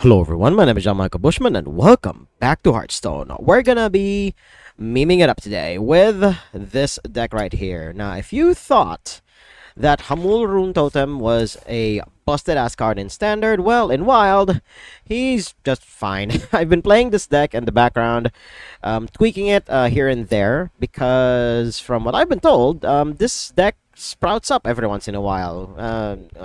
Hello everyone, my name is John-Michael Bushman and welcome back to Hearthstone. We're gonna be memeing it up today with this deck right here. Now, if you thought that Hamuul Rune Totem was a busted ass card in Standard, well, in Wild, he's just fine. I've been playing this deck in the background, tweaking it here and there, because from what I've been told, this deck sprouts up every once in a while.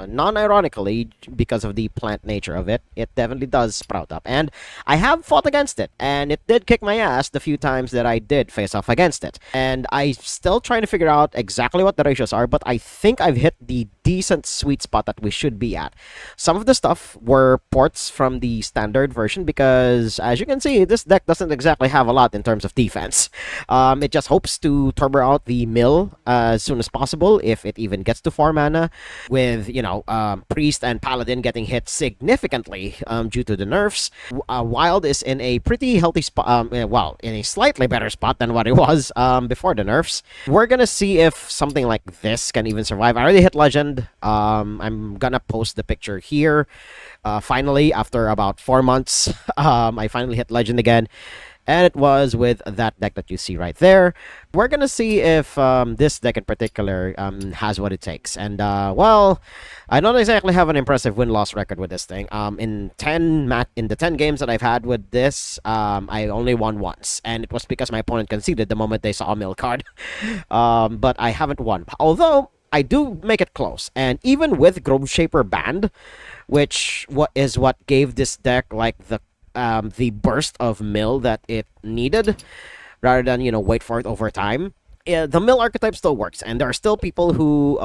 Non-ironically, because of the plant nature of it, it definitely does sprout up. And I have fought against it, and it did kick my ass the few times that I did face off against it. And I'm still trying to figure out exactly what the ratios are, but I think I've hit the decent sweet spot that we should be at. Some of the stuff were ports from the standard version, because as you can see, this deck doesn't exactly have a lot in terms of defense. It just hopes to turbo out the mill as soon as possible, if it even gets to 4 mana, with, Priest and Paladin getting hit significantly due to the nerfs. Wild is in a pretty healthy spot, well, in a slightly better spot than what it was before the nerfs. We're gonna see if something like this can even survive. I already hit Legend. I'm gonna post the picture here. Finally, after about 4 months, I finally hit Legend again. And it was with that deck that you see right there. We're gonna see if this deck in particular has what it takes. And well, I don't exactly have an impressive win-loss record with this thing. In the 10 games that I've had with this, I only won once, and it was because my opponent conceded the moment they saw a mill card. But I haven't won, although I do make it close. And even with Grove Shaper banned, which is what gave this deck like the burst of mill that it needed, rather than wait for it over time. The mill archetype still works, and there are still people who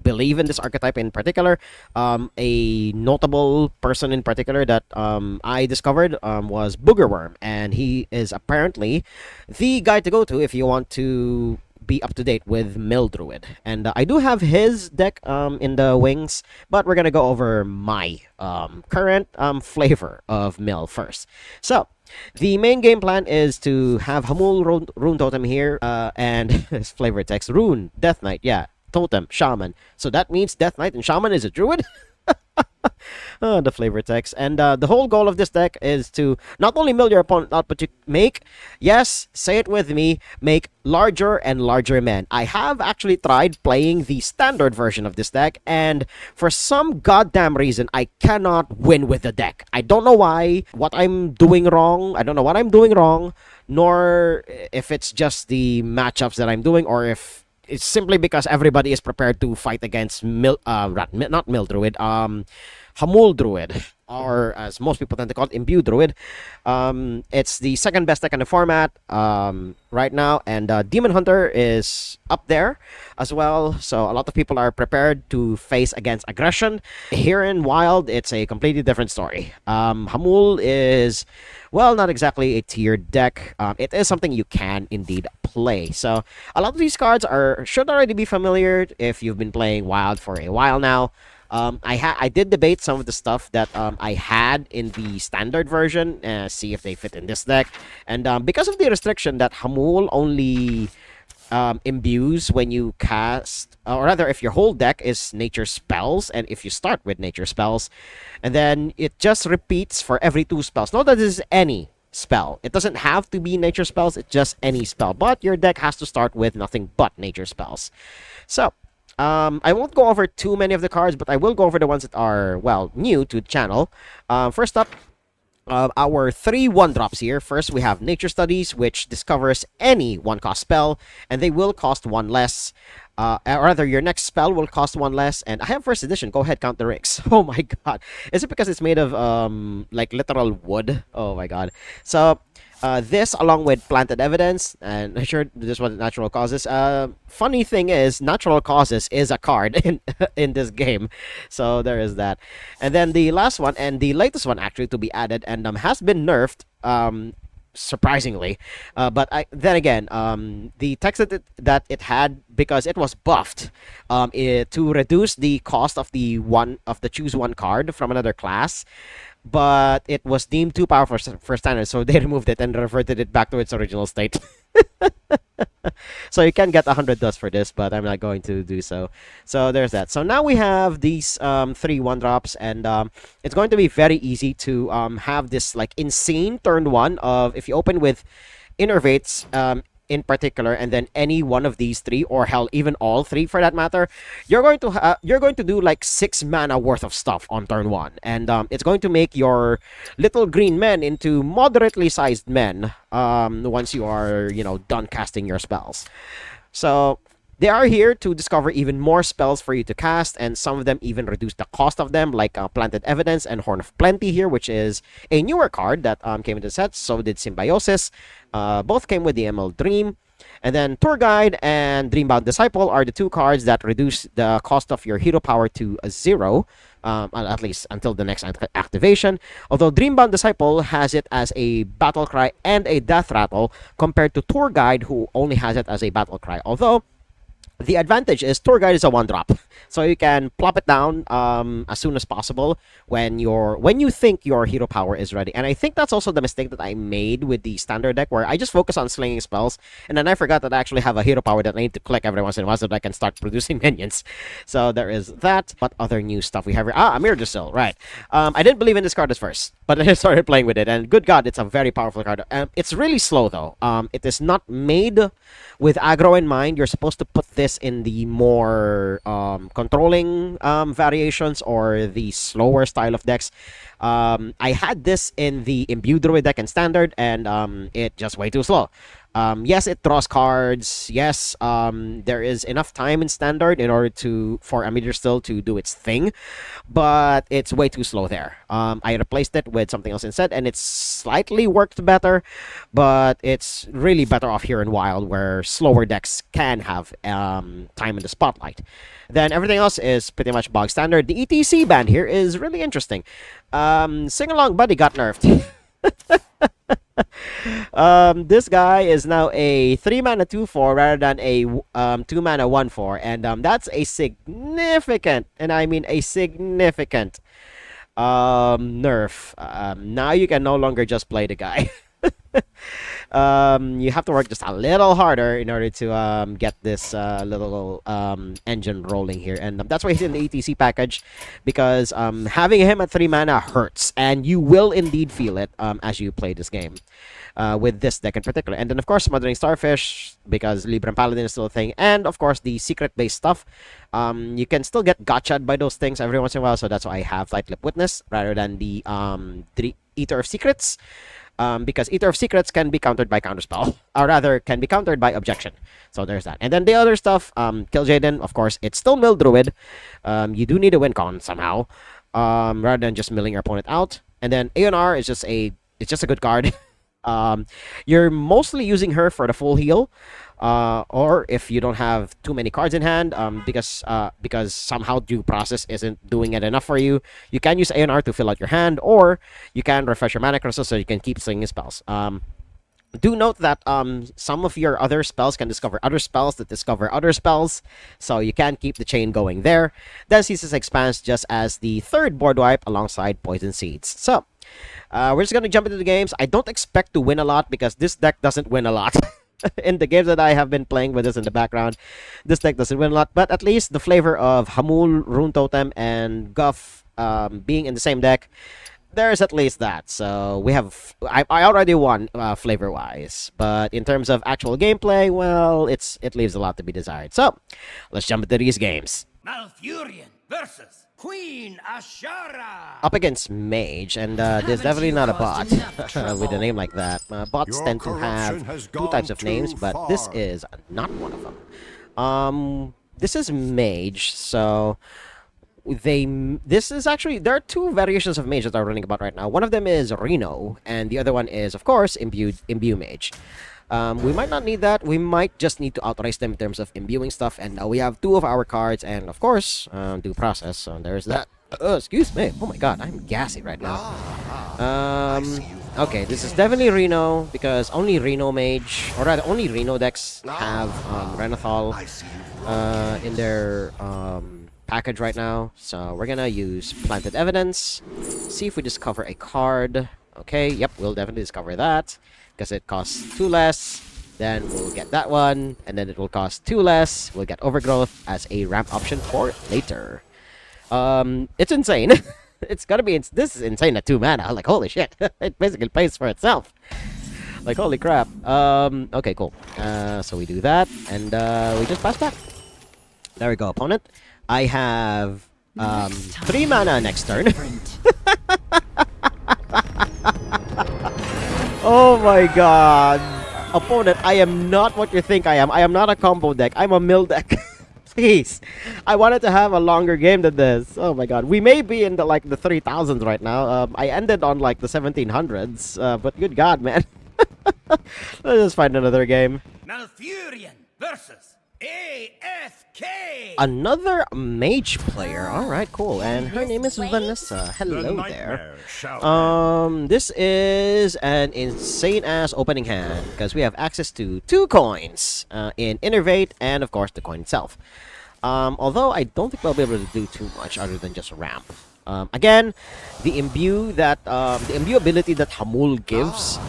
believe in this archetype in particular. A notable person in particular that I discovered was Boogerworm, and he is apparently the guy to go to if you want to be up to date with Mill Druid. And I do have his deck in the wings, but we're gonna go over my current flavor of Mill first. So the main game plan is to have Hamuul Rune Totem here, and his flavor text Rune Death Knight, yeah, Totem Shaman. So that means Death Knight and Shaman is a Druid. The flavor text. And the whole goal of this deck is to not only mill your opponent out, but to make, yes, say it with me, make larger and larger men. I have actually tried playing the standard version of this deck, and for some goddamn reason, I cannot win with the deck. I don't know why, what I'm doing wrong. I don't know what I'm doing wrong, nor if it's just the matchups that I'm doing, or if it's simply because everybody is prepared to fight against not Mill Druid, Hamuul Druid, or as most people tend to call it, Imbue Druid. It's the second best deck in the format right now, and Demon Hunter is up there as well. So a lot of people are prepared to face against aggression. Here in Wild, it's a completely different story. Hamuul is, well, not exactly a tiered deck. It is something you can indeed play. So a lot of these cards should already be familiar if you've been playing Wild for a while now. I did debate some of the stuff that I had in the standard version, see if they fit in this deck. And because of the restriction that Hamuul only imbues when you cast, or rather if your whole deck is nature spells, and if you start with nature spells, and then it just repeats for every 2 spells. Note that this is any spell. It doesn't have to be nature spells, it's just any spell. But your deck has to start with nothing but nature spells. So I won't go over too many of the cards, but I will go over the ones that are, well, new to the channel. First up, our 3 1-drops here. First, we have Nature Studies, which discovers any 1-cost spell, and they will cost 1 less. Or rather, your next spell will cost 1 less. And I have first edition. Go ahead, count the rings. Oh my god. Is it because it's made of, like, literal wood? Oh my god. So this, along with Planted Evidence, and I'm sure this was Natural Causes. Funny thing is, Natural Causes is a card in this game, so there is that. And then the last one, and the latest one actually to be added, and has been nerfed, surprisingly. But then again, the text that it had, because it was buffed, to reduce the cost of the choose one card from another class. But it was deemed too powerful for standard, so they removed it and reverted it back to its original state. So you can get 100 dust for this, but I'm not going to do so. So there's that. So now we have these 3 1-drops, and it's going to be very easy to have this like insane turn 1 of if you open with innervates in particular, and then any one of these 3, or hell, even all 3 for that matter, you're going to do like 6 mana worth of stuff on turn 1, and it's going to make your little green men into moderately sized men once you are, you know, done casting your spells. So they are here to discover even more spells for you to cast, and some of them even reduce the cost of them, like Planted Evidence and Horn of Plenty here, which is a newer card that came into the set. So did Symbiosis. Both came with the ML Dream. And then Tour Guide and Dreambound Disciple are the 2 cards that reduce the cost of your hero power to 0, at least until the next activation. Although Dreambound Disciple has it as a Battle Cry and a Death Rattle, compared to Tour Guide, who only has it as a Battle Cry. Although the advantage is Tour Guide is a 1-drop, so you can plop it down as soon as possible when you think your hero power is ready. And I think that's also the mistake that I made with the standard deck, where I just focus on slinging spells, and then I forgot that I actually have a hero power that I need to click every once in a while so that I can start producing minions. So there is that. What other new stuff we have here? Amir Dusil, right. I didn't believe in this card at first, but then I started playing with it, and good God, it's a very powerful card. It's really slow, though. It is not made with aggro in mind. You're supposed to put this in the more controlling variations, or the slower style of decks. I had this in the Imbue Druid deck in Standard, and it just way too slow. Yes, it draws cards. Yes, there is enough time in Standard in order for Amir still to do its thing, but it's way too slow there. I replaced it with something else instead, and it's slightly worked better, but it's really better off here in Wild, where slower decks can have time in the spotlight. Then everything else is pretty much bog standard. The ETC band here is really interesting. Sing Along Buddy got nerfed. This guy is now a 3 mana 2/4 rather than a 2 mana 1/4, and that's a significant, and I mean a significant nerf. Now you can no longer just play the guy. You have to work just a little harder in order to get this little engine rolling here, and that's why he's in the ETC package, because having him at 3 mana hurts, and you will indeed feel it as you play this game with this deck in particular. And then of course Smothering Starfish, because Librem Paladin is still a thing, and of course the secret based stuff. You can still get gotcha'd by those things every once in a while, so that's why I have Light Lip Witness rather than the Eater of Secrets. Because Eater of Secrets can be countered by Counterspell, or rather, can be countered by Objection. So there's that. And then the other stuff, Kill Jaden, of course, it's still Mill Druid. You do need a win con somehow, rather than just milling your opponent out. And then ANR is just a good card. You're mostly using her for the full heal, or if you don't have too many cards in hand, because somehow due process isn't doing it enough for you, you can use ANR to fill out your hand, or you can refresh your mana crystal so you can keep slinging spells. Do note that some of your other spells can discover other spells that discover other spells, so you can keep the chain going there. Then Ceases expands just as the 3rd board wipe alongside Poison Seeds. So we're just gonna jump into the games. I don't expect to win a lot, because this deck doesn't win a lot. In the games that I have been playing with this in the background, this deck doesn't win a lot, but at least the flavor of Hamuul, Rune Totem, and Guff being in the same deck, there's at least that. So we have, I already won flavor-wise, but in terms of actual gameplay, well, it leaves a lot to be desired. So let's jump into these games. Malfurion versus Queen Ashara. Up against Mage, and there's definitely not a bot with a name like that. Bots tend to have 2 types of names, but this is not one of them. This is Mage, so this is actually, there are 2 variations of Mage that are running about right now. One of them is Reno, and the other one is, of course, Imbue Mage. We might not need that. We might just need to outrace them in terms of imbuing stuff. And we have 2 of our cards, and of course, due process. So there's that. Excuse me. Oh my god, I'm gassy right now. Okay, this is definitely Reno, because only Reno Mage, or rather, only Reno decks have Renathal in their package right now. So we're gonna use Planted Evidence. See if we discover a card. Okay, yep, we'll definitely discover that, because it costs 2 less. Then we'll get that one, and then it will cost 2 less. We'll get Overgrowth as a ramp option for later. It's insane. It's gonna be. This is insane at 2 mana. Like holy shit, it basically pays for itself. Like holy crap. Okay, cool. So we do that, and we just pass back. There we go, opponent. I have 3 mana next turn. Oh my god. Opponent, I am not what you think I am. I am not a combo deck. I'm a mill deck. Please. I wanted to have a longer game than this. Oh my god. We may be in the 3000s right now. I ended on like the 1700s. But good god, man. Let's just find another game. Malfurion versus AFK. Another mage player. Alright, cool. And her name is Vanessa. Hello there. This is an insane ass opening hand because we have access to 2 coins in Innervate and of course the coin itself. Although I don't think we'll be able to do too much other than just ramp. Again, the imbue ability that Hamuul gives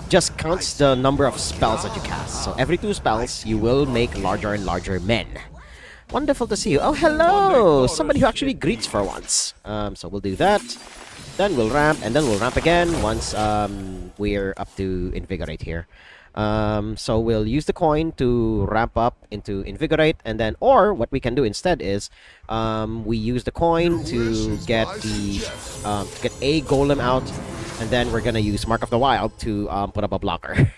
just counts the number of spells that you cast. So every 2 spells, you will make larger and larger men. Wonderful to see you. Oh, hello! Somebody who actually greets for once. So we'll do that. Then we'll ramp, and then we'll ramp again once we're up to Invigorate here. So we'll use the coin to ramp up into Invigorate, and then, or what we can do instead is we use the coin to get a golem out, and then we're gonna use Mark of the Wild to put up a blocker.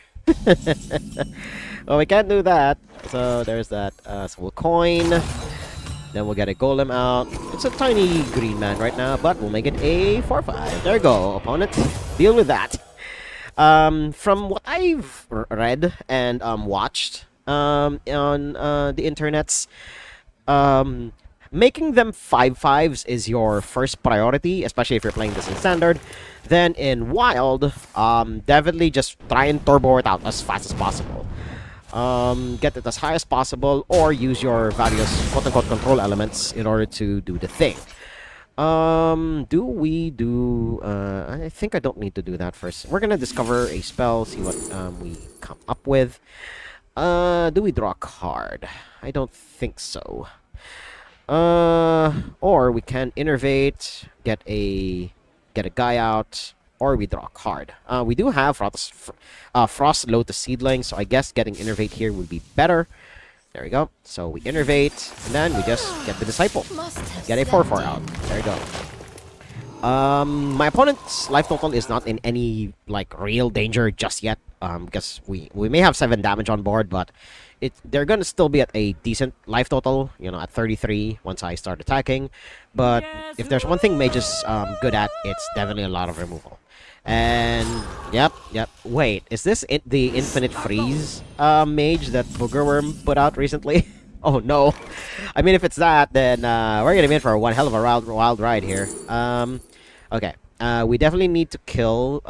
Well, we can't do that, so there's that. So we'll coin, then we'll get a golem out. It's a tiny green man right now, but we'll make it a 4/5. There you go, opponent. Deal with that. From what I've read and watched on the internets, making them 5/5s is your first priority, especially if you're playing this in Standard. Then in Wild, definitely just try and turbo it out as fast as possible. Get it as high as possible, or use your various quote-unquote control elements in order to do the thing. I think I don't need to do that first. We're gonna discover a spell, see what we come up with. Do we draw a card? I don't think so. Or we can innervate, get a guy out, or we draw a card. We do have Frost Lotus Seedling, so I guess getting innervate here would be better. There we go. So we innervate, and then we just get the Disciple. Get a 4/4 out. There you go. My opponent's life total is not in any real danger just yet. Because we may have 7 damage on board, but they're gonna still be at a decent life total, at 33 once I start attacking. But if there's one thing Mage is good at, it's definitely a lot of removal. And yep. Wait, is this the Infinite Freeze Mage that Boogerworm put out recently? Oh no! I mean, if it's that, then we're gonna be in for one hell of a wild ride here. Okay. We definitely need to kill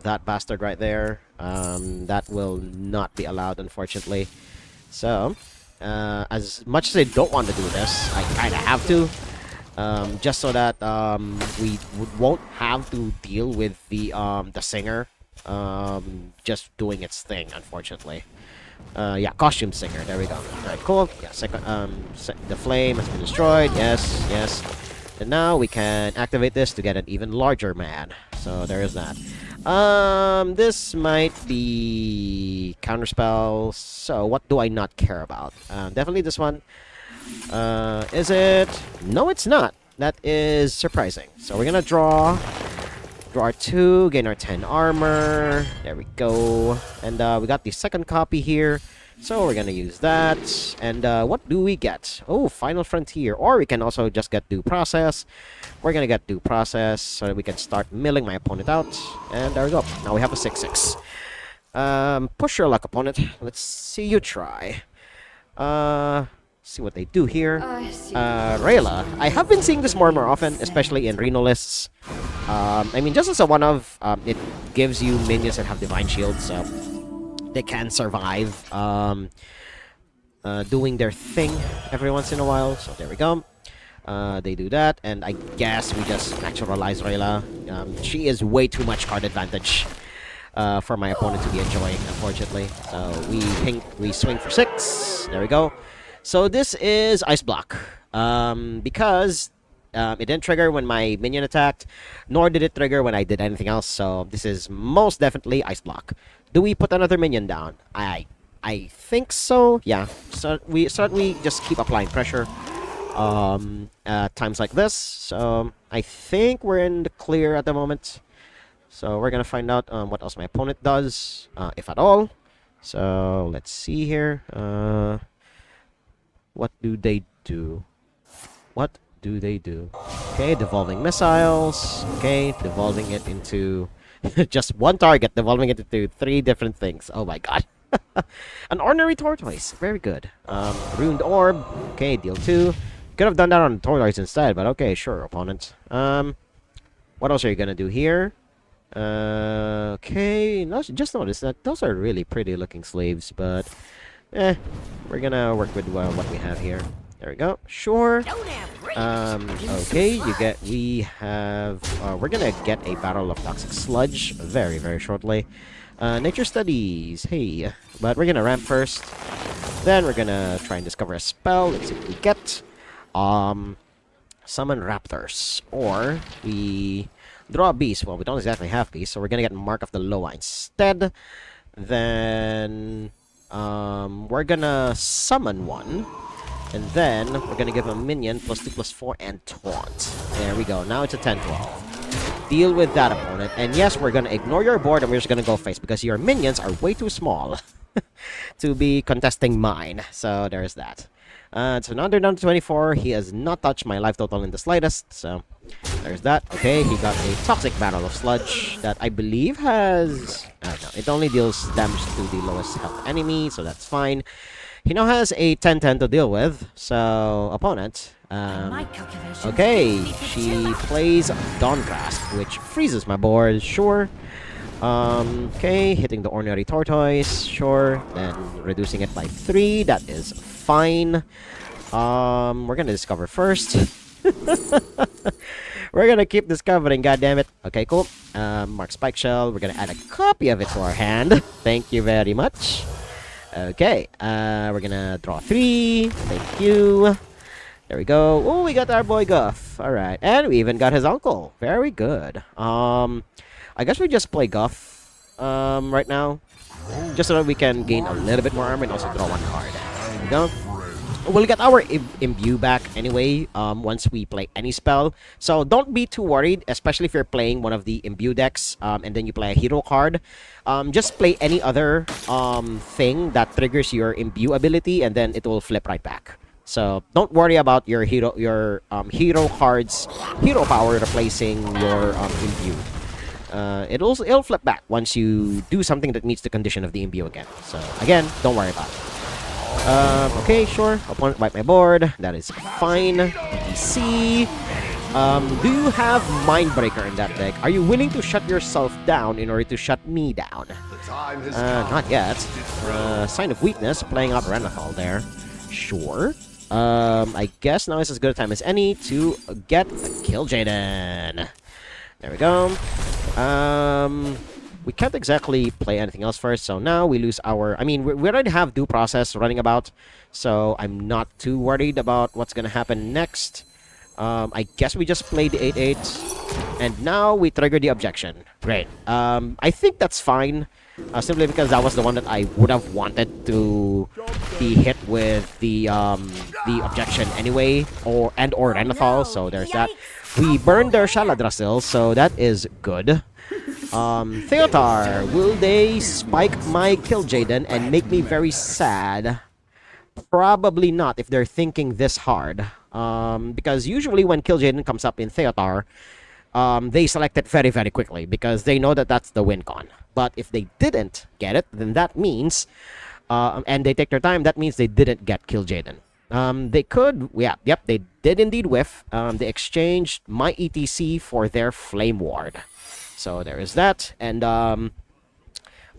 that bastard right there. That will not be allowed, unfortunately. So, as much as I don't want to do this, I kind of have to. Just so that we won't have to deal with the singer just doing its thing, unfortunately. Yeah, Costume Singer. There we go. Alright, cool. Yeah, the flame has been destroyed. Yes. And now we can activate this to get an even larger man. So there is that. This might be counterspell. So what do I not care about? Definitely this one. Is it? No, it's not. That is surprising. So we're gonna draw our 2, gain our 10 armor. There we go. And we got the second copy here. So we're gonna use that. And what do we get? Oh, Final Frontier. Or we can also just get Due Process. We're gonna get Due Process so that we can start milling my opponent out. And there we go. Now we have a 6/6. Push your luck, opponent. Let's see you try. See what they do here. Rayla. I have been seeing this more and more often, especially in Reno lists. I mean, just as a one-of, it gives you minions that have Divine Shield, so they can survive doing their thing every once in a while. So there we go. They do that, and I guess we just naturalize Rayla. She is way too much card advantage. for my opponent to be enjoying, unfortunately. So we swing for 6. There we go. So this is Ice Block. Because it didn't trigger when my minion attacked, nor did it trigger when I did anything else. So this is most definitely Ice Block. Do we put another minion down? I think so. Yeah. So we just keep applying pressure at times like this. So I think we're in the clear at the moment. So we're gonna find out what else my opponent does, if at all. So let's see here. What do they do? What do they do? Okay, devolving missiles. Okay, devolving it into just one target, devolving it into 3 different things. Oh my god. An ordinary tortoise. Very good. Ruined orb. Okay, deal 2. Could have done that on the tortoise instead, but okay, sure, opponent. What else are you gonna do here? Okay, just notice that those are really pretty looking slaves, but we're gonna work with what we have here. There we go. Sure. Okay, we're gonna get a barrel of toxic sludge very, very shortly. Nature studies, hey. But we're gonna ramp first. Then we're gonna try and discover a spell. Let's see what we get. Summon raptors. Or we draw a beast. Well, we don't exactly have beast, so we're gonna get Mark of the Loa instead. Then we're gonna summon one. And then we're gonna give him a minion +2/+4 and taunt. There we go. Now it's a 10-12. Deal with that, opponent. And yes, we're gonna ignore your board and we're just gonna go face because your minions are way too small to be contesting mine. So there's that. So now they're down to 24. He has not touched my life total in the slightest. So there's that. Okay, he got a toxic barrel of sludge that I believe has... no, it only deals damage to the lowest health enemy, so that's fine. He now has a 10-10 to deal with, so opponent. Okay, she plays Dawn Grasp, which freezes my board, sure. Okay, hitting the ordinary tortoise, sure. Then reducing it by 3, that is fine. We're gonna discover first. We're gonna keep discovering, goddammit. Okay, cool. Mark Spike Shell, we're gonna add a copy of it to our hand. Thank you very much. Okay, we're gonna draw 3. Thank you. There we go. Oh, we got our boy Guff. Alright, and we even got his uncle. Very good. I guess we just play Guff right now. Just so that we can gain a little bit more armor and also draw 1 card. There we go. We'll get our imbue back anyway once we play any spell. So don't be too worried, especially if you're playing one of the imbue decks and then you play a hero card. Just play any other thing that triggers your imbue ability and then it will flip right back. So don't worry about your hero cards, hero power replacing your imbue. It'll flip back once you do something that meets the condition of the imbue again. So again, don't worry about it. Okay, sure. Opponent wipe my board. That is fine. DC. Do you have Mindbreaker in that deck? Are you willing to shut yourself down in order to shut me down? Not yet. Sign of weakness, playing out Renathal there. Sure. I guess now is as good a time as any to get Kill Jaden. There we go. We can't exactly play anything else first, so now we lose our... I mean, we already have due process running about, so I'm not too worried about what's gonna happen next. I guess we just play the 8-8, and now we trigger the objection. Great. I think that's fine, simply because that was the one that I would have wanted to be hit with the objection anyway, or Renathal, so there's that. We burned their Shaladrasil, so that is good. Theotar, will they spike my Kill Jaden and make me very sad? Probably not if they're thinking this hard. Because usually when Kill Jaden comes up in Theotar, they select it very, very quickly because they know that that's the win con. But if they didn't get it, then that means, and they take their time, that means they didn't get Kill Jaden. They could, yep, they did indeed whiff. They exchanged my ETC for their Flame Ward. So there is that, and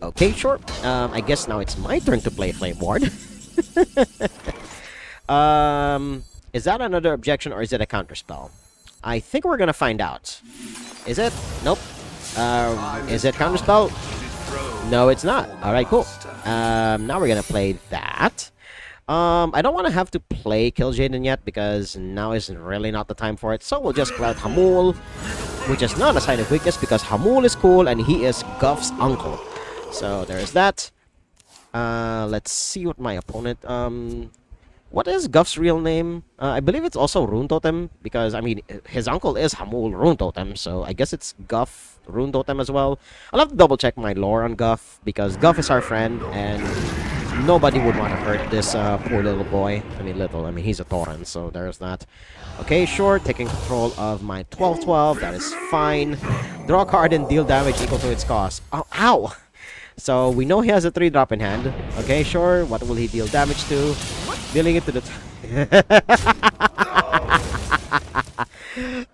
okay, sure. I guess now it's my turn to play Flame Ward. Is that another objection or is it a counterspell? I think we're gonna find out. Is it? Nope. Is it counterspell? No, it's not. All right, cool. Now we're gonna play that. I don't want to have to play Kill Jaden yet because now is really not the time for it. So we'll just play out Hamuul, which is not a sign of weakness because Hamuul is cool and he is Guff's uncle. So there's that. Let's see what my opponent. What is Guff's real name? I believe it's also Rune Totem because I mean his uncle is Hamuul Rune Totem, so I guess it's Guff Rune Totem as well. I'll have to double check my lore on Guff because Guff is our friend and nobody would want to hurt this poor little boy. I mean he's a Tauren, so there's that. Okay, sure, taking control of my 12-12, that is fine. Draw a card and deal damage equal to its cost. Oh, ow! So we know he has a 3-drop in hand. Okay, sure. What will he deal damage to? Dealing it to the...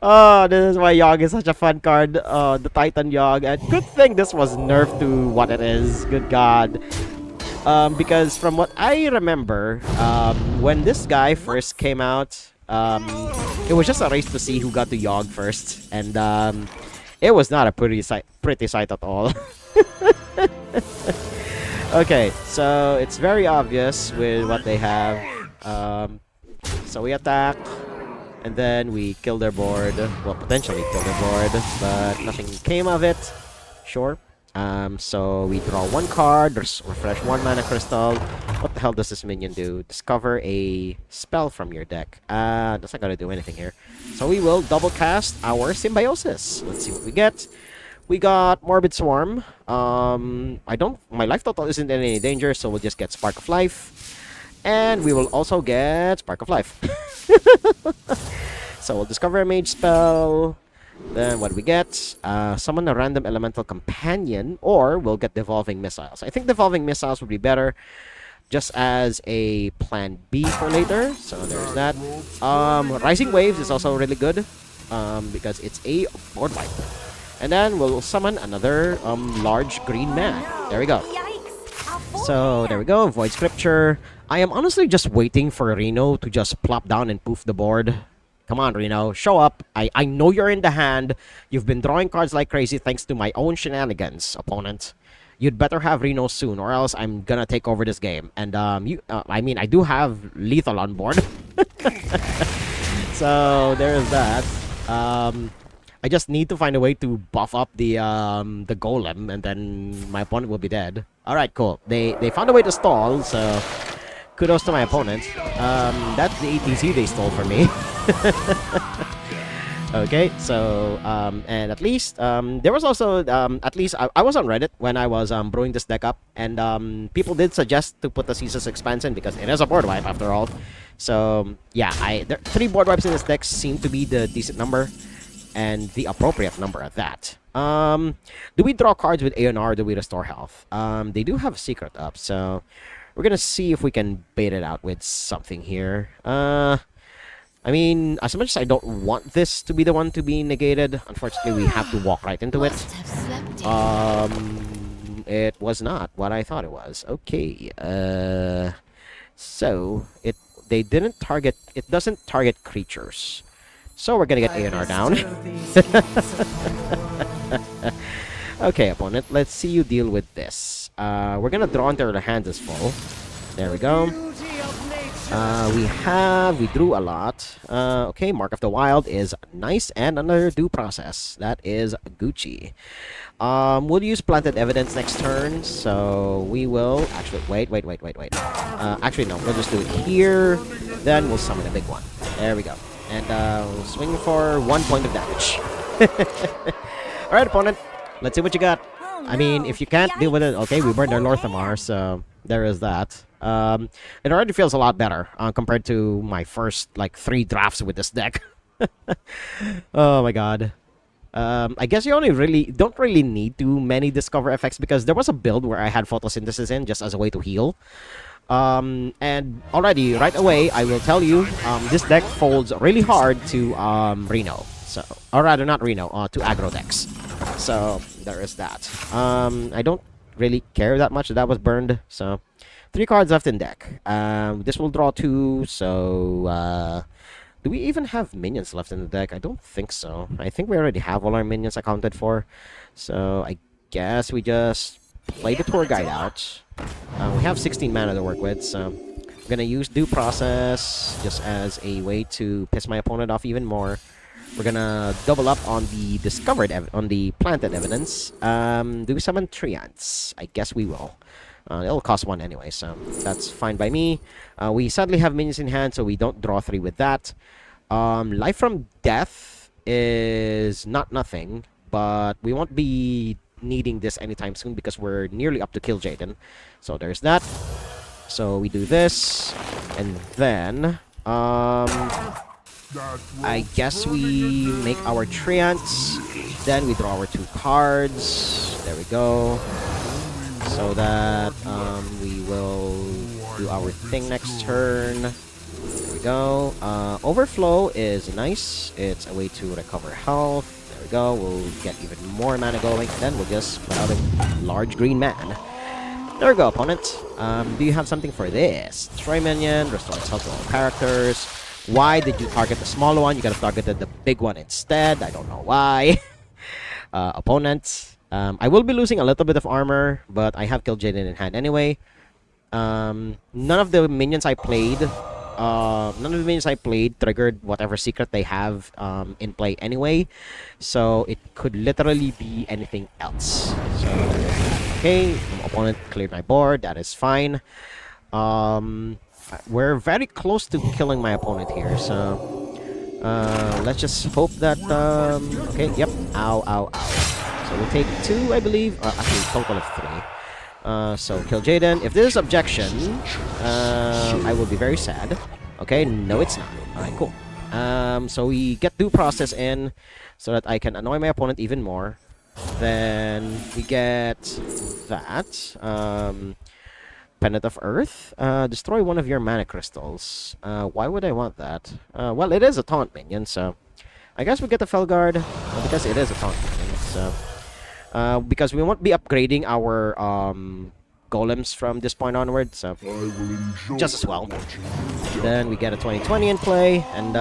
Oh, this is why Yogg is such a fun card. The Titan Yogg. And good thing this was nerfed to what it is. Good God. Because from what I remember, when this guy first came out, it was just a race to see who got to Yogg first. And it was not a pretty sight at all. Okay, so it's very obvious with what they have. So we attack, and then we kill their board. Well, potentially kill their board, but nothing came of it. Sure. So we draw one card, refresh one mana crystal. What the hell does this minion do? Discover a spell from your deck. That's not gonna do anything here. So we will double cast our Symbiosis. Let's see what we get. We got Morbid Swarm. My life total isn't in any danger, so we'll just get Spark of Life. And we will also get Spark of Life. So we'll discover a mage spell. Then what do we get? Summon a random elemental companion, or we'll get Devolving Missiles. I think Devolving Missiles would be better, just as a plan B for later. So there's that. Rising Waves is also really good, because it's a board wipe. And then we'll summon another large green man. There we go. So there we go. Void Scripture. I am honestly just waiting for Reno to just plop down and poof the board. Come on, Reno. Show up. I know you're in the hand. You've been drawing cards like crazy thanks to my own shenanigans, opponent. You'd better have Reno soon, or else I'm gonna take over this game. And I do have lethal on board. So there's that. I just need to find a way to buff up the golem, and then my opponent will be dead. All right, cool. They found a way to stall, so kudos to my opponent. That's the ATC they stole from me. Okay, so and at least there was also at least I was on Reddit when I was brewing this deck up, and people did suggest to put the Caesar's expansion because it is a board wipe after all. So yeah, 3 board wipes in this deck seem to be the decent number. And the appropriate number at that. Do we draw cards with ANR or do we restore health? They do have a secret up, so we're gonna see if we can bait it out with something here. I mean, as much as I don't want this to be the one to be negated, unfortunately we have to walk right into it. It was not what I thought it was. Okay. So it doesn't target creatures. So we're gonna get ANR down. Okay, opponent, let's see you deal with this. We're gonna draw until the hand is full. There we go. We drew a lot. Okay, Mark of the Wild is nice, and another due process. That is Gucci. We'll use Planted Evidence next turn, so we will... Actually, wait. Actually, no, we'll just do it here. Then we'll summon a big one. There we go. And we'll swing for 1 point of damage. Alright, opponent. Let's see what you got. I mean, if you can't deal with it, okay, we burned our Lorthamar, so there is that. It already feels a lot better compared to my first, 3 drafts with this deck. Oh my god. I guess you don't really need too many Discover effects because there was a build where I had Photosynthesis in just as a way to heal. And already, right away, I will tell you, this deck folds really hard to Reno. So, or rather, not Reno, to aggro decks. So, there is that. I don't really care that much that was burned. So, 3 cards left in deck. This will draw 2, so... do we even have minions left in the deck? I don't think so. I think we already have all our minions accounted for. So, I guess we just play the tour guide out. We have 16 mana to work with, so I'm gonna use due process just as a way to piss my opponent off even more. We're gonna double up on the on the planted evidence. Do we summon Treants? I guess we will. It'll cost 1 anyway, so that's fine by me. We sadly have minions in hand, so we don't draw 3 with that. Life from Death is not nothing, but we won't be needing this anytime soon because we're nearly up to kill Jaden. So there's that. So we do this, and then I guess we make our Treants. Then we draw our 2 cards. There we go. So that we will do our thing next turn. There we go. Overflow is nice. It's a way to recover health. There we go. We'll get even more mana going. Then we'll just put out a large green man. There we go, opponent. Do you have something for this? Destroy minion, restores health to all characters. Why did you target the smaller one? You gotta target the big one instead. I don't know why. Opponent. I will be losing a little bit of armor, but I have killed Jaden in hand anyway. None of the minions I played triggered whatever secret they have in play anyway. So it could literally be anything else. So, okay, opponent cleared my board. That is fine. We're very close to killing my opponent here. So let's just hope that... okay, yep. Ow, ow, ow. So we'll take 2, I believe. Actually, total of 3. So kill Jaden. If this is objection, I will be very sad. Okay, no it's not. Alright, cool. So we get due process in so that I can annoy my opponent even more. Then we get that. Pendant of Earth. Destroy one of your mana crystals. Why would I want that? Well, it is a taunt minion, so I guess we get the Felguard because it is a taunt minion. So because we won't be upgrading our golems from this point onward, so just as well. Then we get a 2020 in play, and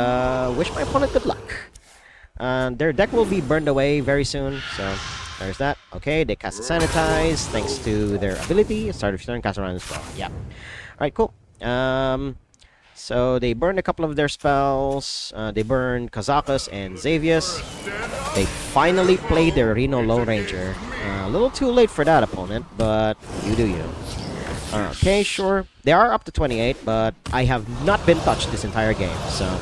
wish my opponent good luck. Their deck will be burned away very soon, so there's that. Okay, they cast Sanitize thanks to their ability. Start of turn, cast around as well. Yeah. Alright, cool. So they burned a couple of their spells. They burned Kazakus and Xavius. They finally played their Reno Lone Ranger. A little too late for that, opponent, but you do you. Okay, sure. They are up to 28, but I have not been touched this entire game, so...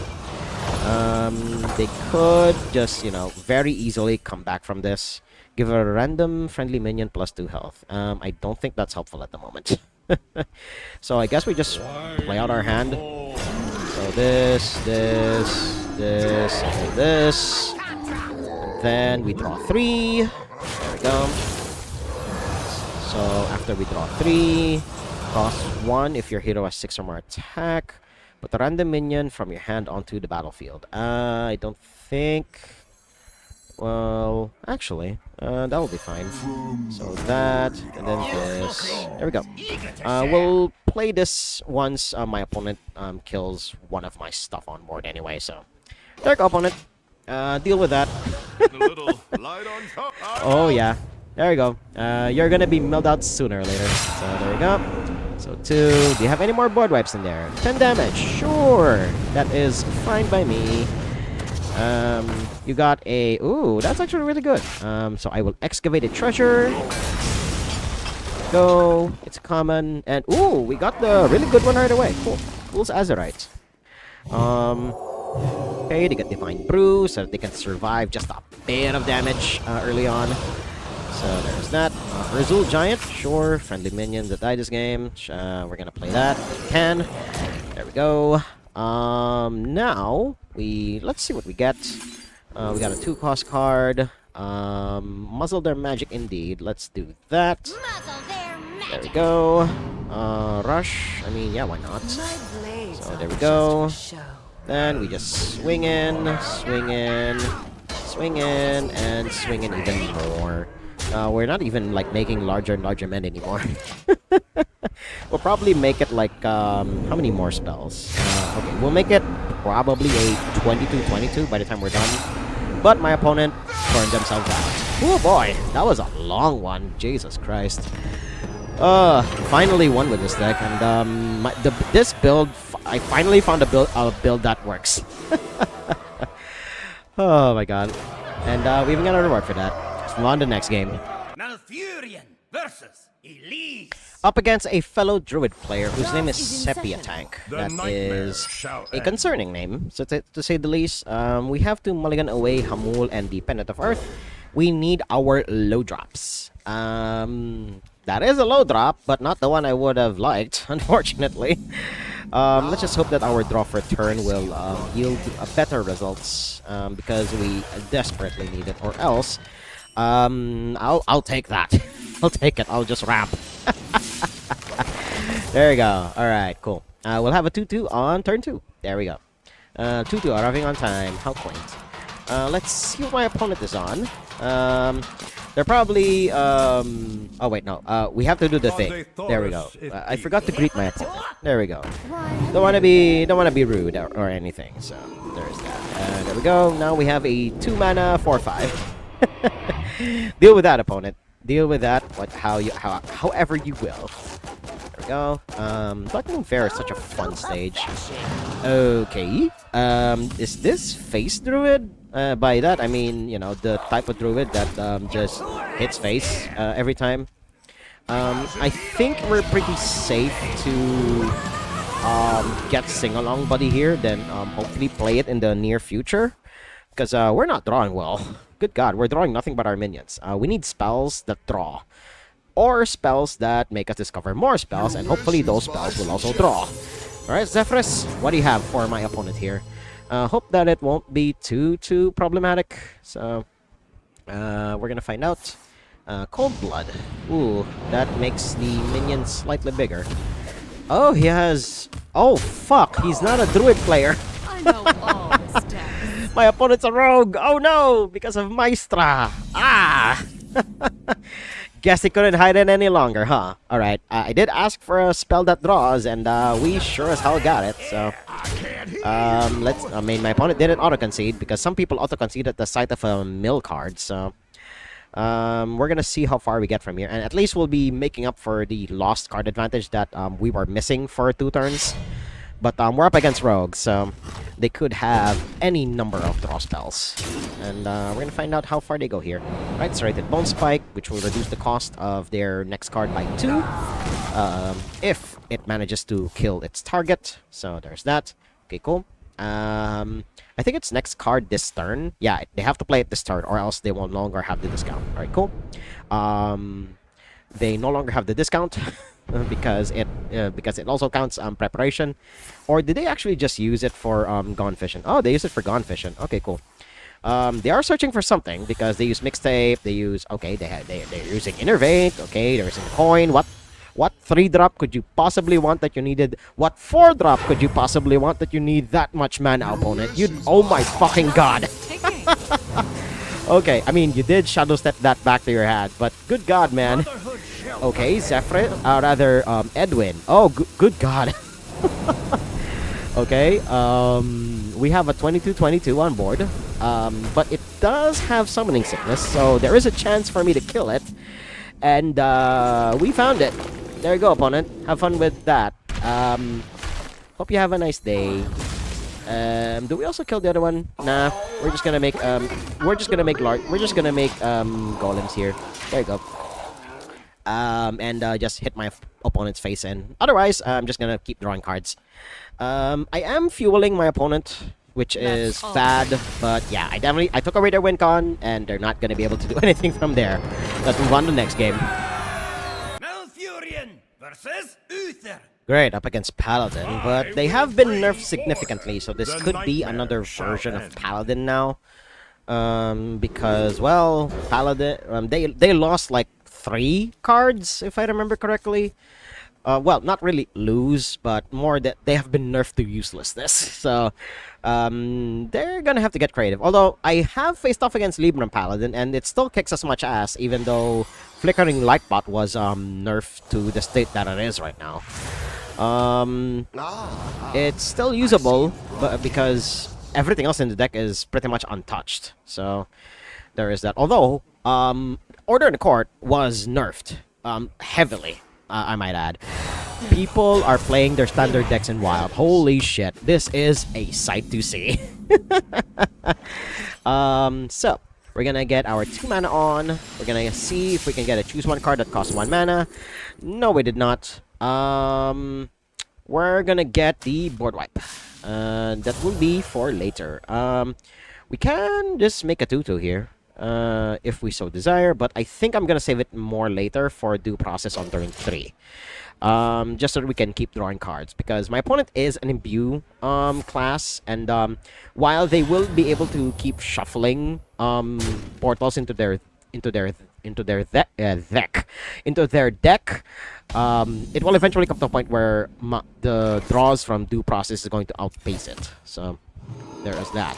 they could just, you know, very easily come back from this. Give a random friendly minion plus 2 health. I don't think that's helpful at the moment. So I guess we just play out our hand. So this, and this. And then we draw 3. There we go. So after we draw 3, cost 1 if your hero has 6 or more attack. Put a random minion from your hand onto the battlefield. I don't think... Well, actually, that will be fine. So that, and then this. There we go. We'll play this once my opponent kills one of my stuff on board anyway, so... There you go, opponent. Deal with that. Oh, yeah. There you go. You're gonna be milled out sooner or later. So, there we go. So, 2. Do you have any more board wipes in there? 10 damage. Sure. That is fine by me. You got a... Ooh, that's actually really good. So I will excavate a treasure. Go. It's a common. And, ooh, we got the really good one right away. Cool. Fool's Azurite. Okay, they get Divine Brew so that they can survive just a bit of damage early on. So there's that. Urzul Giant. Sure. Friendly minions that die this game. We're gonna play that. If we can. There we go. Now... Let's see what we get. We got a 2-cost card. Muzzle their magic indeed. Let's do that. There we go. Rush. I mean, yeah, why not? So there we go. Then we just swing in, and swing in even more. We're not even like making larger and larger men anymore. We'll probably make it like how many more spells? Okay, we'll make it probably a 22-22 by the time we're done. But my opponent burned themselves out. Oh boy, that was a long one. Jesus Christ. Finally won with this deck, and this build, I finally found a build that works. Oh my god. And we even got a reward for that. Let's move on to the next game. Malfurion versus Elise. Up against a fellow druid player whose name is Sepia Tank. That is a concerning name, so to say the least. We have to mulligan away Hamuul and the Pendant of Earth. We need our low drops. That is a low drop, but not the one I would have liked, unfortunately. Let's just hope that our draw for turn will yield better results, because we desperately need it, or else I'll take that. I'll take it. I'll just ramp. There we go. Alright, cool. We'll have a 2-2 on turn 2. There we go. 2-2 arriving on time. How quaint. Let's see what my opponent is on. They're probably... Oh, wait, no. We have to do the thing. There we go. I forgot to greet my opponent. There we go. Don't want to be rude or anything. So, there's that. There we go. Now we have a 2-mana 4/5. Deal with that, opponent. Deal with that. However you will. There we go. Black Fair is such a fun stage. Okay. Is this face druid? By that I mean, you know, the type of druid that just hits face every time. I think we're pretty safe to get sing-along buddy here, then hopefully play it in the near future. Because we're not drawing well. Good God, we're drawing nothing but our minions. We need spells that draw. Or spells that make us discover more spells, and hopefully those spells will also draw. Alright, Zephyrus, what do you have for my opponent here? Hope that it won't be too problematic. So, we're gonna find out. Cold Blood. Ooh, that makes the minions slightly bigger. Oh, he has... Oh, fuck, he's not a druid player. I know all the steps. My opponent's a rogue! Oh no! Because of Maestra! Ah! Guess he couldn't hide it any longer, huh? Alright, I did ask for a spell that draws, and we sure as hell got it, so... I mean, my opponent didn't auto-concede, because some people auto-concede at the sight of a mill card, so... we're gonna see how far we get from here, and at least we'll be making up for the lost card advantage that we were missing for 2 turns. But we're up against rogues, so they could have any number of draw spells. And we're gonna find out how far they go here. Right, Serrated Bone Spike, which will reduce the cost of their next card by 2. If it manages to kill its target. So there's that. Okay, cool. I think it's next card this turn. Yeah, they have to play it this turn, or else they will no longer have the discount. Alright, cool. They no longer have the discount. because it also counts preparation. Or did they actually just use it for Gone Fishing? Oh, they use it for Gone Fishing. Okay, cool. They are searching for something because they use Mixtape. They use they're using Innervate. Okay, they're using Coin. What 3-drop could you possibly want that you needed? What 4-drop could you possibly want that you need that much mana, opponent? Oh my fucking god. Okay, I mean, you did Shadow Step that back to your hand, but good god, man. Okay, Zephyr, Edwin. Oh, good god. Okay, we have a 22/22 on board, but it does have Summoning Sickness, so there is a chance for me to kill it, and we found it. There you go, opponent. Have fun with that. Hope you have a nice day. Do we also kill the other one? Nah, we're just gonna make golems here. There you go. And just hit my opponent's face in. Otherwise, I'm just gonna keep drawing cards. I am fueling my opponent, which is bad, but yeah, I took away their win con, and they're not gonna be able to do anything from there. Let's move on to the next game. Malfurion versus Uther. Great, up against Paladin, but they have been nerfed significantly, so this could be another version of Paladin now. Because, well, Paladin, they lost like 3 cards, if I remember correctly. Well, not really lose, but more that they have been nerfed to uselessness. So, they're gonna have to get creative. Although, I have faced off against Libram Paladin, and it still kicks as much ass, even though Flickering Lightbot was nerfed to the state that it is right now. It's still usable, but because everything else in the deck is pretty much untouched. So, there is that. Although, Order in the Court was nerfed heavily, I might add. People are playing their standard decks in Wild. Holy shit, this is a sight to see. So we're gonna get our 2 mana on. We're gonna see if we can get a choose one card that costs 1 mana. No, we did not. We're gonna get the board wipe. That will be for later. We can just make a 2/2 here, if we so desire, but I think I'm gonna save it more later for due process on turn 3. Just so that we can keep drawing cards, because my opponent is an imbue class, and while they will be able to keep shuffling portals into their deck, it will eventually come to a point where the draws from due process is going to outpace it. So there is that.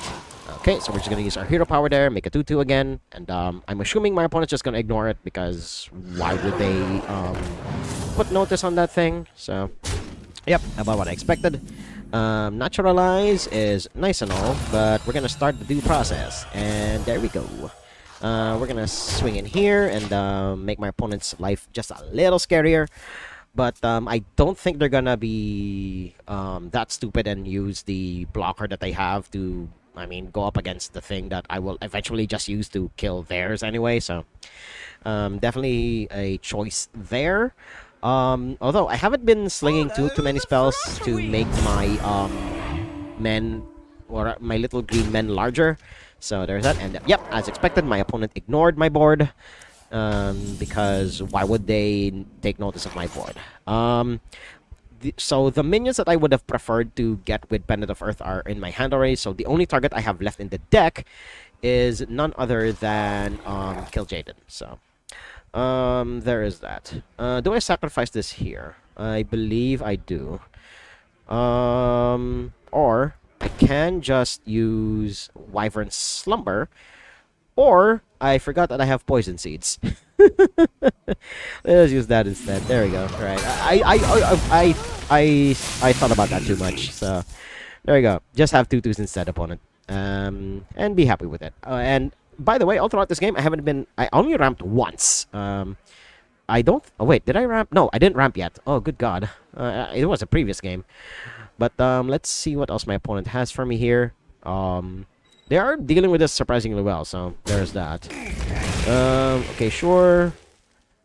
Okay, so we're just gonna use our hero power there, make a 2/2 again, and I'm assuming my opponent's just gonna ignore it, because why would they put notice on that thing? So, yep, about what I expected. Naturalize is nice and all, but we're gonna start the due process, and there we go. We're gonna swing in here and make my opponent's life just a little scarier. But I don't think they're gonna be that stupid and use the blocker that they have to, I mean, go up against the thing that I will eventually just use to kill theirs anyway. So definitely a choice there. Although I haven't been slinging too many spells to make my men, or my little green men, larger. So there's that. And yep, as expected, my opponent ignored my board. Because why would they take notice of my board? So the minions that I would have preferred to get with Pendant of Earth are in my hand already. So the only target I have left in the deck is none other than Kill Jaden. So there is that. Do I sacrifice this here? I believe I do. Or I can just use Wyvern Slumber. Or I forgot that I have poison seeds. Let's use that instead. There we go. All right. I thought about that too much. So there we go. Just have 2/2s instead, opponent. And be happy with it. And by the way, all throughout this game, I only ramped once. I don't. Oh wait, did I ramp? No, I didn't ramp yet. Oh, good God. It was a previous game. But let's see what else my opponent has for me here. They are dealing with this surprisingly well, so there's that. Okay, sure.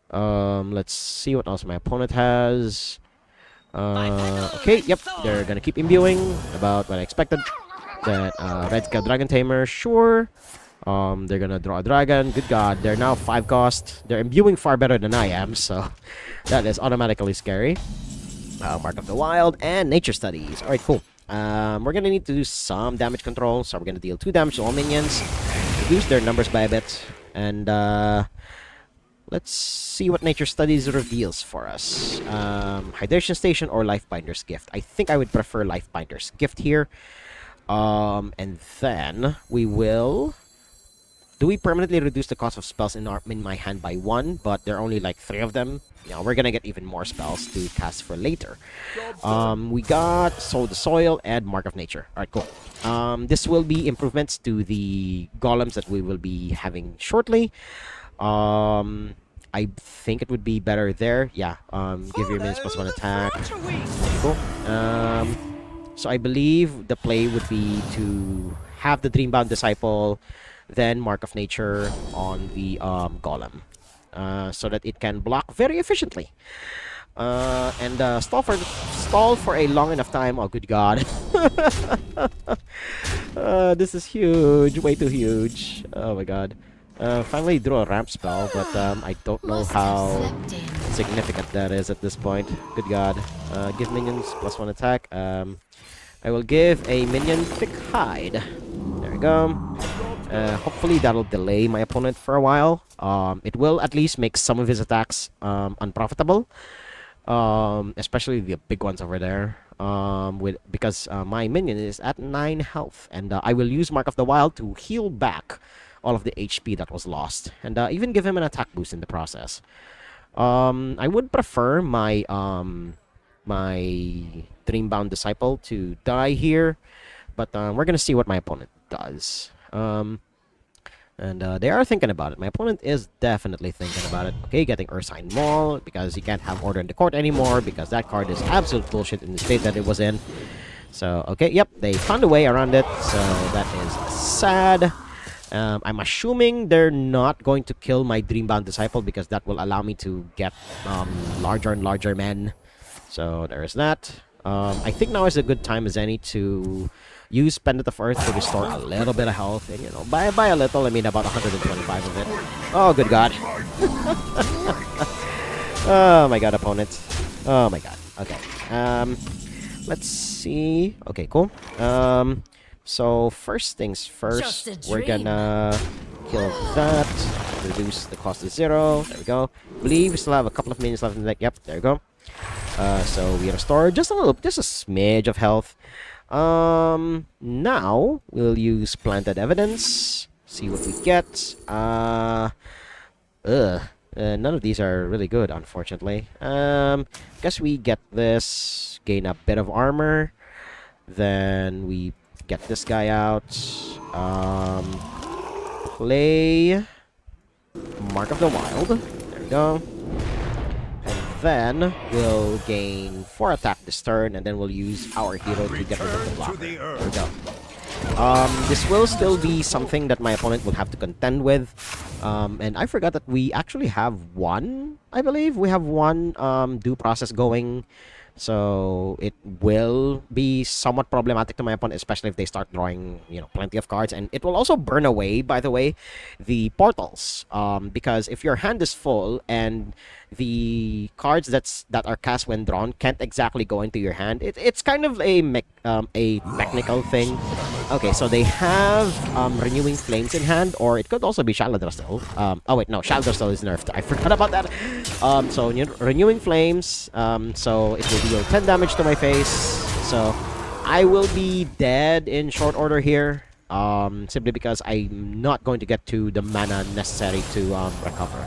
Let's see what else my opponent has. Okay, yep, they're gonna keep imbuing, about what I expected. That Red Scale Dragon Tamer, sure. They're gonna draw a dragon. Good God, they're now 5 cost. They're imbuing far better than I am, so that is automatically scary. Mark of the Wild and Nature Studies. All right, cool. We're gonna need to do some damage control, so we're gonna deal 2 damage to all minions, reduce their numbers by a bit, and let's see what Nature Studies reveals for us. Hydration Station or Lifebinder's Gift. I think I would prefer Lifebinder's Gift here. And then we will. Do we permanently reduce the cost of spells in my hand by 1? But there are only like 3 of them. Yeah, we're gonna get even more spells to cast for later. We got Sow the Soil and Mark of Nature. Alright, cool. This will be improvements to the golems that we will be having shortly. I think it would be better there. Yeah, give your minions +1 attack. Cool. So I believe the play would be to have the Dreambound Disciple, then Mark of Nature on the golem, so that it can block very efficiently. And stall for a long enough time. Oh, good God. This is huge. Way too huge. Oh my God. Finally drew a ramp spell, but I don't know how significant that is at this point. Good God. Give minions +1 attack. I will give a minion Thick Hide. There we go. Hopefully that'll delay my opponent for a while. It will at least make some of his attacks unprofitable. Especially the big ones over there. Because my minion is at 9 health. And I will use Mark of the Wild to heal back all of the HP that was lost. And even give him an attack boost in the process. I would prefer my Dreambound Disciple to die here. But we're gonna see what my opponent does. And they are thinking about it. My opponent is definitely thinking about it. Okay, getting Ursine Maul because he can't have Order in the Court anymore because that card is absolute bullshit in the state that it was in. So, okay, yep, they found a way around it. So that is sad. I'm assuming they're not going to kill my Dreambound Disciple because that will allow me to get larger and larger men. So there's that. I think now is a good time as any to use Pendant of Earth to restore a little bit of health. And, you know, by a little, I mean about 125 of it. Oh, good God. Oh, my God, opponent. Oh, my God. Okay. Let's see. Okay, cool. So, first things first, we're gonna kill that. Reduce the cost to 0. There we go. Believe we still have a couple of minions left in the deck. Yep, there we go. So we restore just a smidge of health. Now we'll use Planted Evidence. See what we get. None of these are really good, unfortunately. Guess we get this, gain a bit of armor. Then we get this guy out. Play Mark of the Wild. There we go. Then we'll gain 4 attack this turn, and then we'll use our hero to get rid of the blocker. There we go. This will still be something that my opponent will have to contend with. And I forgot that we actually have one, I believe. We have one due process going. So it will be somewhat problematic to my opponent, especially if they start drawing, you know, plenty of cards. And it will also burn away, by the way, the portals. Because if your hand is full and the cards that are cast when drawn can't exactly go into your hand, it's kind of a technical thing. Okay, so they have Renewing Flames in hand, or it could also be Shaladra still. Oh wait, no, Shaladra still is nerfed. I forgot about that. So Renewing Flames, so it will deal 10 damage to my face. So I will be dead in short order here. Simply because I'm not going to get to the mana necessary to recover.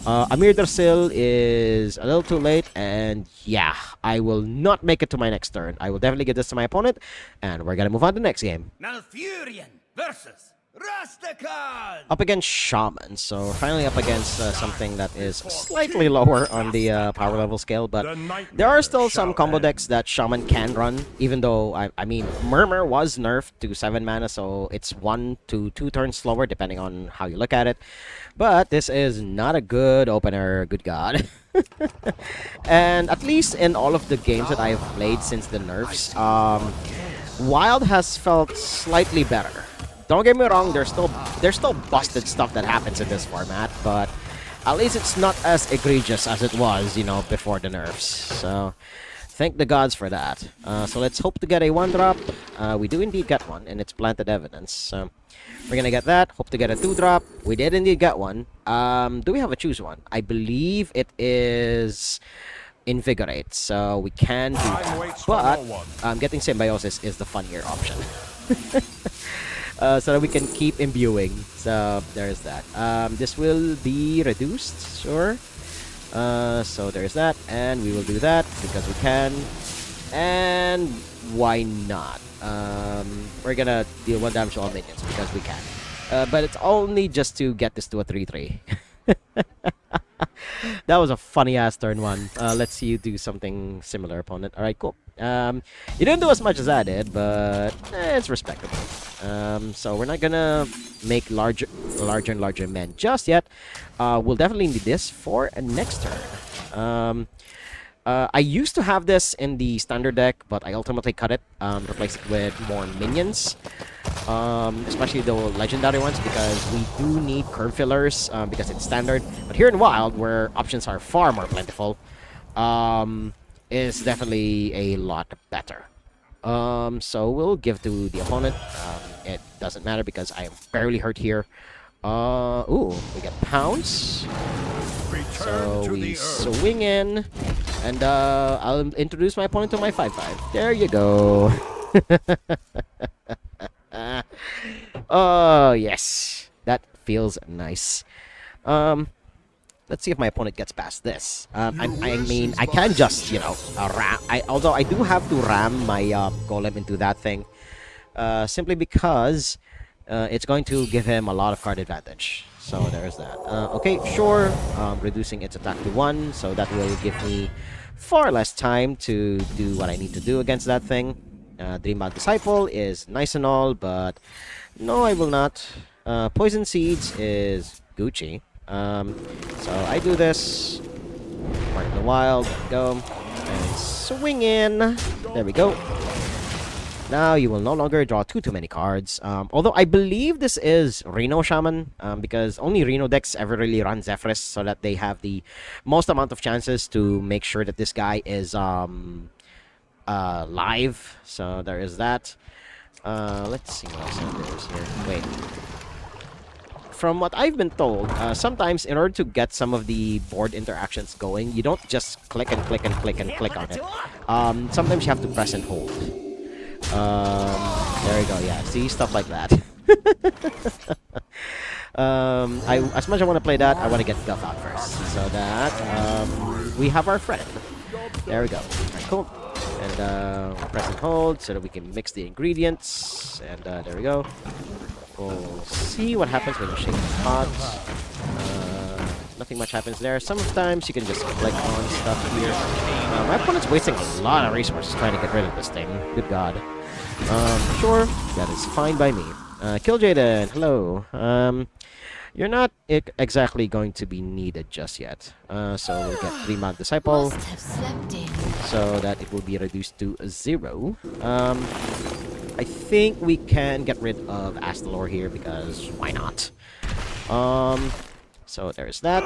Amir Darsil is a little too late, and yeah, I will not make it to my next turn. I will definitely give this to my opponent, and we're gonna move on to the next game. Malfurion versus Rastakhan! Up against Shaman, so finally up against something that is slightly lower on the power level scale, but there are still some combo decks that Shaman can run, even though, I mean, Murmur was nerfed to 7 mana, so it's 1 to 2 turns slower, depending on how you look at it. But this is not a good opener, good God. And at least in all of the games that I've played since the nerfs, Wild has felt slightly better. Don't get me wrong, there's still busted stuff that happens in this format, but at least it's not as egregious as it was, you know, before the nerfs. So, thank the gods for that. So let's hope to get a 1-drop. We do indeed get one, and it's Planted Evidence. So, we're gonna get that. Hope to get a 2-drop. We did indeed get one. Do we have a choose one? I believe it is Invigorate, so we can do that. But getting Symbiosis is the funnier option. So that we can keep imbuing. So there's that. This will be reduced, sure. So there's that, and we will do that because we can. And why not? We're gonna deal 1 damage to all minions because we can. But it's only just to get this to a 3-3. That was a funny ass turn 1. Let's see you do something similar, opponent. Alright, cool. You didn't do as much as I did, but it's respectable. So we're not gonna make larger and larger men just yet. We'll definitely need this for next turn. I used to have this in the standard deck, but I ultimately cut it, replaced it with more minions. Especially the legendary ones, because we do need curve fillers, because it's standard. But here in Wild, where options are far more plentiful, is definitely a lot better. So we'll give to the opponent. It doesn't matter because I am barely hurt here. Ooh, we get Pounce. So we swing in, and I'll introduce my opponent to my 5/5. There you go. Oh, yes. That feels nice. Let's see if my opponent gets past this. I mean, I can just, you know, ram. Although I do have to ram my golem into that thing. Simply because it's going to give him a lot of card advantage. So there's that. Okay, sure. Reducing its attack to 1, so that will give me far less time to do what I need to do against that thing. Dreambound Disciple is nice and all, but no, I will not. Poison Seeds is Gucci. So I do this. Mark the Wild, let go. And swing in. There we go. Now you will no longer draw too many cards. Although I believe this is Reno Shaman, because only Reno decks ever really run Zephyrus, so that they have the most amount of chances to make sure that this guy is live. So there is that. Let's see what else there is here. Wait. From what I've been told, sometimes in order to get some of the board interactions going, you don't just click and click and click and click on it. Sometimes you have to press and hold. There we go. Yeah, see, stuff like that. As much as I want to play that, I want to get Guff out first, so that we have our friend. There we go. Right, cool. And press and hold so that we can mix the ingredients. And there we go. We'll see what happens when you shake the pot. Nothing much happens there. Sometimes you can just click on stuff here. My opponent's wasting a lot of resources trying to get rid of this thing. Good God. Sure, that is fine by me. Kill Jaden, hello. You're not exactly going to be needed just yet. So we'll get Dreambound Disciple. Must have slept in. So that it will be reduced to 0. I think we can get rid of Astalor here because why not? So there's that.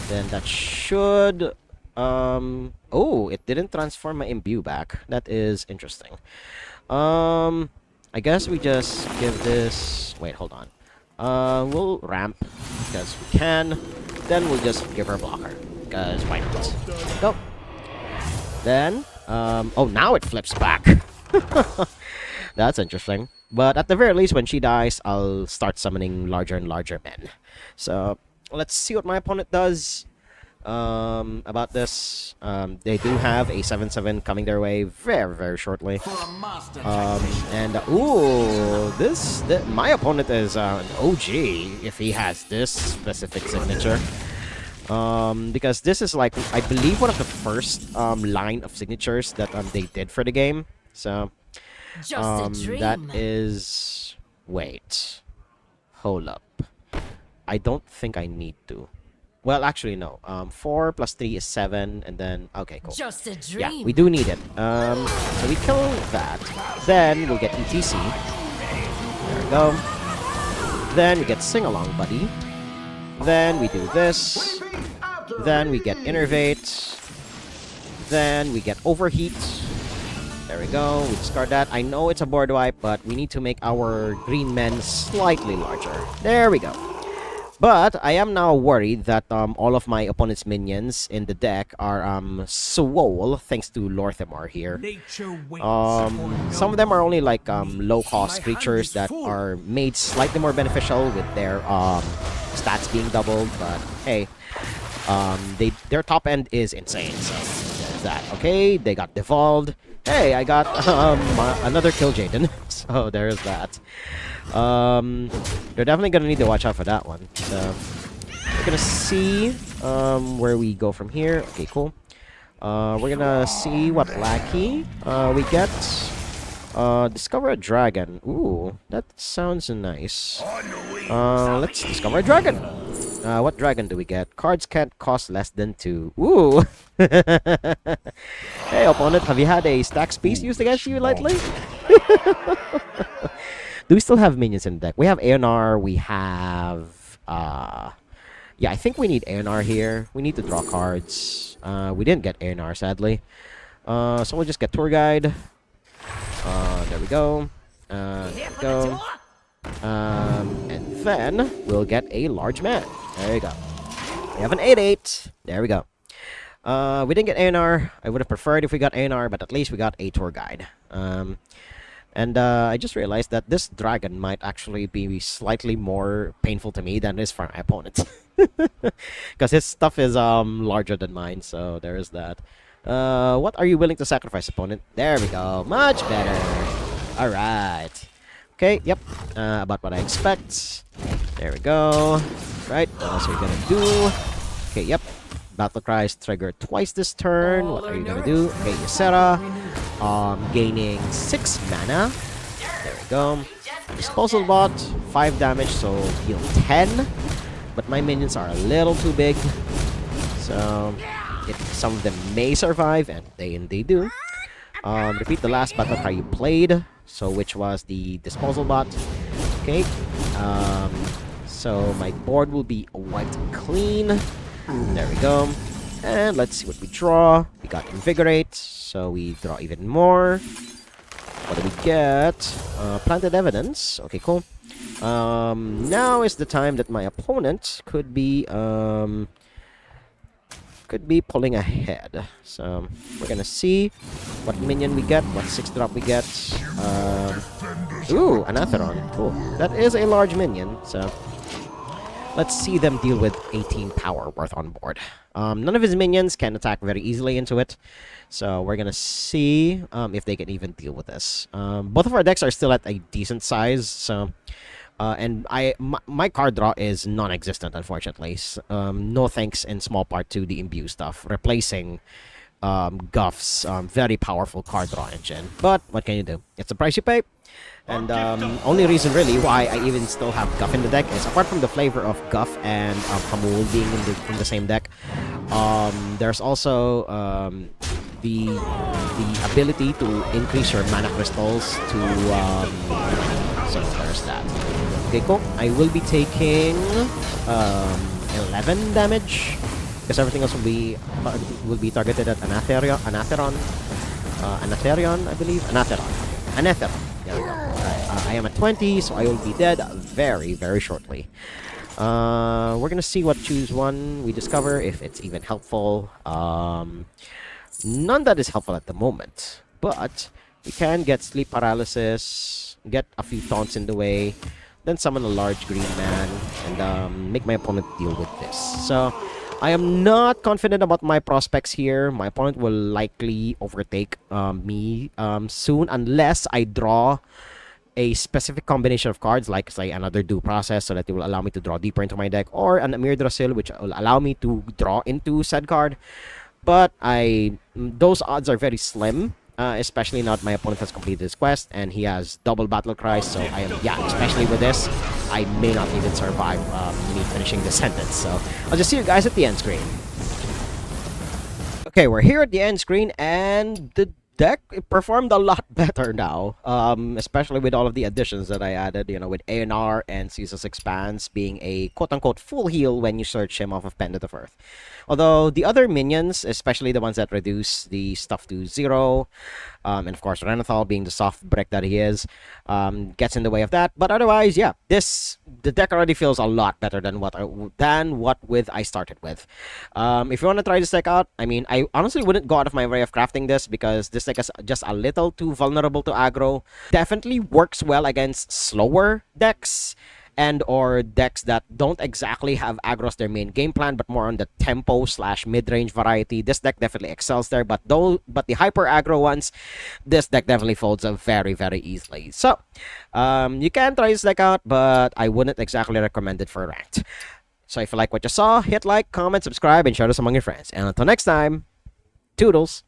Then that should... oh, it didn't transform my Imbue back. That is interesting. I guess we just give this... Wait, hold on. We'll ramp because we can. Then we'll just give her a blocker because why not? Go. Then, oh, now it flips back. That's interesting. But at the very least, when she dies, I'll start summoning larger and larger men. So let's see what my opponent does. About this, they do have a 7/7 coming their way very shortly. And ooh, my opponent is an OG if he has this specific signature. Because this is like, I believe, one of the first line of signatures that they did for the game. So that is... Wait. Hold up. I don't think I need to. Well, actually, no. 4 plus 3 is 7, and then... Okay, cool. Just a dream. Yeah, we do need it. So we kill that. Then we'll get ETC. There we go. Then we get Sing Along Buddy. Then we do this. Then we get Innervate. Then we get Overheat. There we go. We discard that. I know it's a board wipe, but we need to make our green men slightly larger. There we go. But I am now worried that all of my opponent's minions in the deck are swole thanks to Lorthamar here. Some of them are only like low-cost creatures that are made slightly more beneficial with their stats being doubled. But hey, their top end is insane. So there's that. Okay, they got devolved. Hey, I got another Kill Jaden. So there's that. You're definitely gonna need to watch out for that one. So we're gonna see where we go from here. Okay, cool. We're gonna see what lackey we get. Discover a dragon. Ooh, that sounds nice. Let's discover a dragon. What dragon do we get? Cards can't cost less than 2. Ooh. Hey, opponent, have you had a stack piece used against you lately? Do we still have minions in the deck? We have ANR, we have... yeah, I think we need ANR here. We need to draw cards. We didn't get ANR, sadly. So we'll just get Tour Guide. There we go. There we go. And then we'll get a large man. There you go. We have an 8/8. There we go. We didn't get ANR. I would have preferred if we got ANR, but at least we got a Tour Guide. And I just realized that this dragon might actually be slightly more painful to me than it is for my opponent. Because his stuff is larger than mine, so there is that. What are you willing to sacrifice, opponent? There we go. Much better. Alright. Okay, yep, about what I expect. There we go. Right, what else are you gonna do? Okay, yep. Battle cries trigger twice this turn. What are you gonna do? Okay, Ysera. Gaining 6 mana. There we go. Disposal bot, 5 damage, so heal 10. But my minions are a little too big. So some of them may survive, and they indeed do. Repeat the last battle cry you played. So which was the disposal bot. Okay. So my board will be wiped clean. There we go. And let's see what we draw. We got Invigorate, so we draw even more. What do we get? Planted Evidence. Okay, cool. Now is the time that my opponent could be pulling ahead. So we're gonna see what minion we get, what 6-drop we get. Ooh, Anatheron. Cool. That is a large minion, so let's see them deal with 18 power worth on board. None of his minions can attack very easily into it, so we're gonna see if they can even deal with this. Both of our decks are still at a decent size, so and my card draw is non-existent, unfortunately. No thanks in small part to the imbue stuff, replacing Guff's very powerful card draw engine. But what can you do? It's the price you pay. And only reason really why I even still have Guff in the deck is, apart from the flavor of Guff and Hamuul being in the same deck, there's also the ability to increase your mana crystals to so there's that. Okay, cool. I will be taking 11 damage because everything else will be targeted at Anatherion, I believe. Anatheron. There we go. Alright, I am at 20, so I will be dead very, very shortly. We're gonna see what choose one we discover, if it's even helpful. None that is helpful at the moment, but we can get sleep paralysis, get a few taunts in the way, then summon a large green man, and make my opponent deal with this. So I am not confident about my prospects here. My opponent will likely overtake me soon, unless I draw a specific combination of cards, like say another Due Process, so that it will allow me to draw deeper into my deck, or an Amir Drasil, which will allow me to draw into said card. But those odds are very slim, especially now that my opponent has completed his quest and he has double battle cries. So especially with this, I may not even survive me finishing the sentence. So I'll just see you guys at the end screen. Okay, we're here at the end screen, and the deck performed a lot better now, especially with all of the additions that I added, with ANR and Caesar's Expanse being a quote-unquote full heal when you search him off of Pendant of Earth. Although the other minions, especially the ones that reduce the stuff to 0, and of course Renathal being the soft brick that he is, gets in the way of that. But otherwise, yeah, the deck already feels a lot better than what I started with. If you want to try this deck out, I mean, I honestly wouldn't go out of my way of crafting this, because this deck is just a little too vulnerable to aggro. Definitely works well against slower decks, and or decks that don't exactly have aggro as their main game plan, but more on the tempo / mid-range variety. This deck definitely excels there, but the hyper aggro ones, this deck definitely folds up very, very easily. So you can try this deck out, but I wouldn't exactly recommend it for ranked. So if you like what you saw, hit like, comment, subscribe, and share this among your friends. And until next time, toodles.